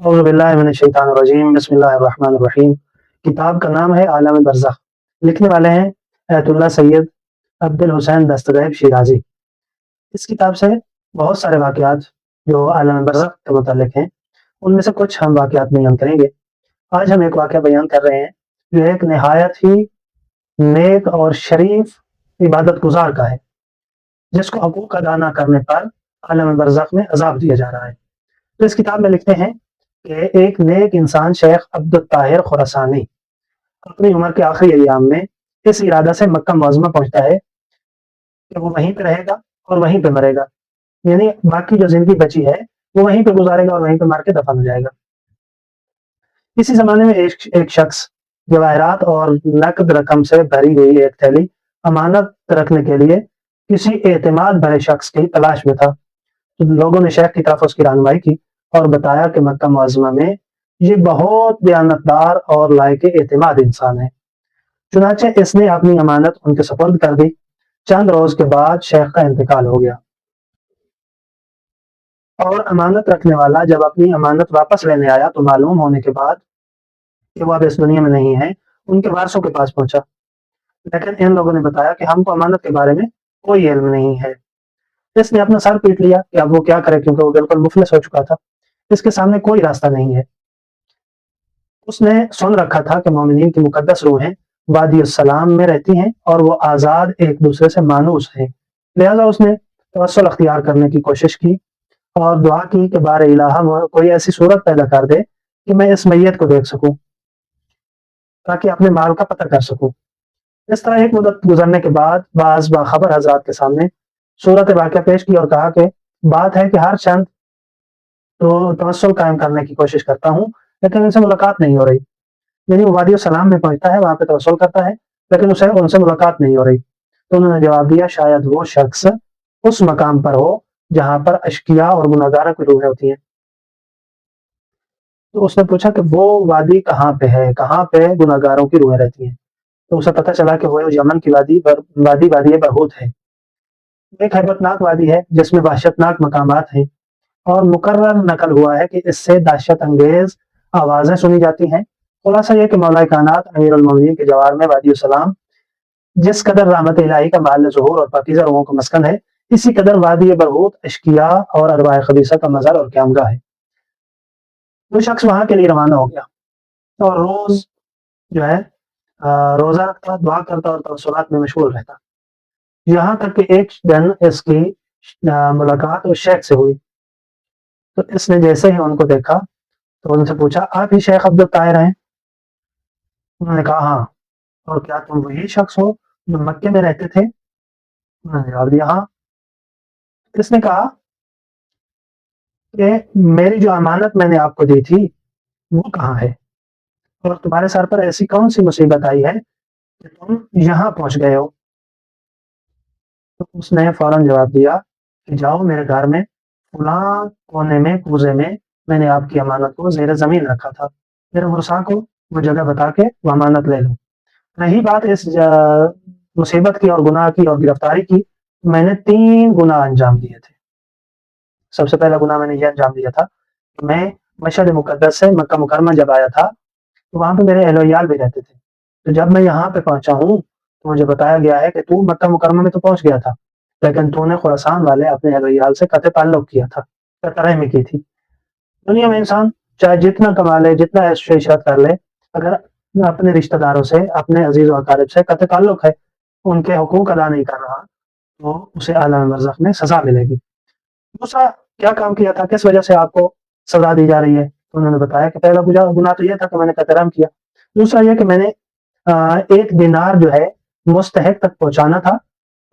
अऊज़ु बिल्लाहि मिनश शैतानिर रजीम, बिस्मिल्लाहिर रहमानिर रहीम। किताब का नाम है आलम बरज़ख। लिखने वाले हैं अयतुल्लाह सैयद अब्दुल हुसैन दस्तगीर शिराज़ी। इस किताब से बहुत सारे वाक़यात जो आलम बरज़ख के मुताल्लिक़ हैं, उनमें से कुछ हम वाक़यात बयान करेंगे। आज हम एक वाक़या बयान कर रहे हैं, जो एक निहायत ही नेक और शरीफ इबादत गुज़ार का है, जिसको हक़ूक़ अदा ना करने पर आलम बरज़ख में अज़ाब दिया जा रहा है। तो इस किताब में लिखते हैं कि एक नेक इंसान शेख अब्दुल ताहिर खुरासानी अपनी उम्र के आखिरी अय्याम में इस इरादा से मक्का मुअज़्ज़मा पहुंचता है कि वो वहीं पे रहेगा और वहीं पे मरेगा, यानी बाकी जो ज़िंदगी बची है वो वहीं पे गुजारेगा और वहीं पे मर के दफन हो जाएगा। इसी ज़माने में एक शख्स जवाहरात और नकद रकम से भरी हुई एक थैली अमानत रखने के लिए किसी एतमाद भरे शख्स की तलाश में था। तो लोगों ने शेख की तरफ उसकी रहनुमाई की और बताया कि मक्का मुअज़्ज़मा में ये बहुत दयानतदार और लायक-ए-एतमाद इंसान है। चुनांचे इसने अपनी अमानत उनके सुपुर्द कर दी। चंद रोज़ के बाद शेख का इंतकाल हो गया और अमानत रखने वाला जब अपनी अमानत वापस लेने आया तो मालूम होने के बाद कि वो अब इस दुनिया में नहीं है, उनके वारिसों के पास पहुंचा। लेकिन इन लोगों ने बताया कि हमको अमानत के बारे में कोई इल्म नहीं है। इसने अपना सर पीट लिया कि अब वो क्या करे, क्योंकि वो बिल्कुल मुफलिस हो चुका था। इसके सामने कोई रास्ता नहीं है। उसने सुन रखा था कि मोमिनीन की मुकद्दस रूहें वादी सलाम में रहती हैं और वो आज़ाद एक दूसरे से मानूस हैं। लिहाजा उसने तवस्सुल अख्तियार करने की कोशिश की और दुआ की कि बारे इलाहा कोई ऐसी सूरत पैदा कर दे कि मैं इस मैयत को देख सकूं, ताकि अपने माल का पता कर सकूं। इस तरह एक मुद्दत गुजरने के बाद बाज़ बाखबर हज़रात के सामने सूरत वाक़या पेश की और कहा कि बात है कि हर चंद तो तवस्सुल कायम करने की कोशिश करता हूँ, लेकिन इनसे मुलाकात नहीं हो रही। यानी वो वादी सलाम में पहुंचता है, वहां पे तवस्सुल करता है, लेकिन उसे उनसे मुलाकात नहीं हो रही। तो उन्होंने जवाब दिया, शायद वो शख्स उस मकाम पर हो जहां पर अशकिया और गुनाहगारों की रूहें होती हैं। तो उसने पूछा कि वो वादी कहाँ पे है, कहाँ पे गुनाहगारों की रूहें रहती हैं। तो उसे पता चला कि वो यमन की वादी बरहूत है। एक हैबतनाक वादी है जिसमें वहशतनाक मकामात हैं और मुकर्रर नकल हुआ है कि इससे दहशत अंगेज आवाज़ें सुनी जाती हैं। खुलासा यह कि मौला कायनात अमीरुल मोमिनीन के जवार में वादी सलाम जिस कदर रहमत इलाही का महल ज़ुहूर और पाकीज़ा रूहों का मस्कन है, इसी कदर वादी बरहूत अशकिया और अरवाह खबीसा का मज़र और क़यामगाह है। वो शख्स वहाँ के लिए रवाना हो गया और रोज़ जो है रोज़ा रखता, दुआ करता और तवस्सुलात में मशगूल रहता। यहाँ तक कि एक दिन इसकी मुलाकात उस शेख से हुई। तो इसने जैसे ही उनको देखा तो उनसे पूछा, आप ही शेख अब्दुल ताहिर हैं? उन्होंने कहा, हाँ। और क्या तुम वही शख्स हो जो मक्के में रहते थे? उन्होंने जवाब दिया, हाँ। इसने कहा कि मेरी जो अमानत मैंने आपको दी थी वो कहाँ है, और तुम्हारे सर पर ऐसी कौन सी मुसीबत आई है कि तुम यहाँ पहुंच गए हो? तो उसने फौरन जवाब दिया कि जाओ, मेरे घर में फुला कोने में कूजे में मैंने आपकी अमानत को ज़ेर ज़मीन रखा था। मेरे मुरसा को वो जगह बता के वो अमानत ले लो। रही बात इस मुसीबत की और गुनाह की और गिरफ्तारी की, मैंने 3 गुनाह अंजाम दिए थे। सबसे पहला गुनाह मैंने ये अंजाम दिया था कि मैं मशहद मुक़द्दस से मक्का मुकरमा जब आया था, तो वहाँ पे मेरे अहलो-इयाल भी रहते थे। तो जब मैं यहाँ पे पहुँचा हूँ, तो मुझे बताया गया है कि तू मक्का मुकरमा में तो पहुँच गया था, लेकिन तूने खुरासान वाले अपने अहलो-इयाल से क़त्ल ताल्लुक़ किया था, रहमी की थी। दुनिया में इंसान चाहे जितना कमा ले, जितना ऐश-इशरत कर ले, अगर अपने रिश्तेदारों से, अपने अज़ीज़ व अक़ारिब से क़त्ल ताल्लुक़ है, उनके हुकूक अदा नहीं कर रहा, तो उसे आलम बरज़ख में सज़ा मिलेगी। दूसरा, क्या काम किया था, किस वजह से आपको सज़ा दी जा रही है? तो उन्होंने बताया कि पहला गुनाह तो ये था कि मैंने क़त्ल किया। दूसरा ये कि मैंने 1 दिनार जो है मुस्तहिक तक पहुँचाना था,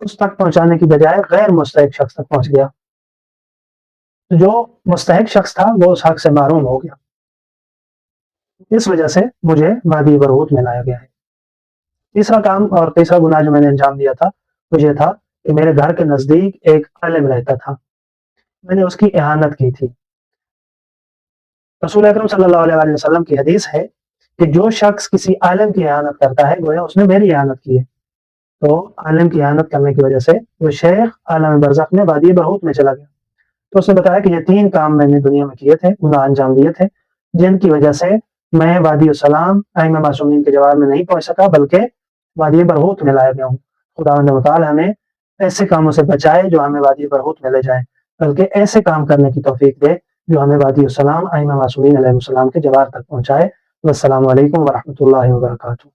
उस तक पहुँचाने की बजाय गैर मुस्तहिक शख्स तक पहुँच गया। जो मुस्तहिक शख्स था वो उस हक से महरूम हो गया। इस वजह से मुझे वादी बरहूत में लाया गया है। तीसरा काम और तीसरा गुनाह जो मैंने अंजाम दिया था, वो ये था कि मेरे घर के नज़दीक एक आलिम रहता था। मैंने उसकी इहानत की थी। रसूल अकरम सल्लल्लाहु अलैहि वसल्लम की हदीस है कि जो शख्स किसी आलिम की इहानत करता है, गोया उसने मेरी इहानत की है। तो आलिम की इहानत करने की वजह से वो शेख आलम बरज़ख में वादी बरहूत में चला गया। तो उसने बताया कि ये 3 काम मैंने दुनिया में किए थे, गुनाह अंजाम दिए थे, جن کی وجہ سے میں وادی السلام ائمہ معصومین کے جواب میں نہیں پہنچ سکا بلکہ وادی برہوت میں لایا گیا ہوں۔ خداوند متعال ہمیں ایسے کاموں سے بچائے جو ہمیں وادی برہوت میں لے جائیں، بلکہ ایسے کام کرنے کی توفیق دے جو ہمیں وادی السلام ائمہ معصومین علیہ السلام کے جواب تک پہنچائے۔ والسلام علیکم ورحمۃ اللہ وبرکاتہ۔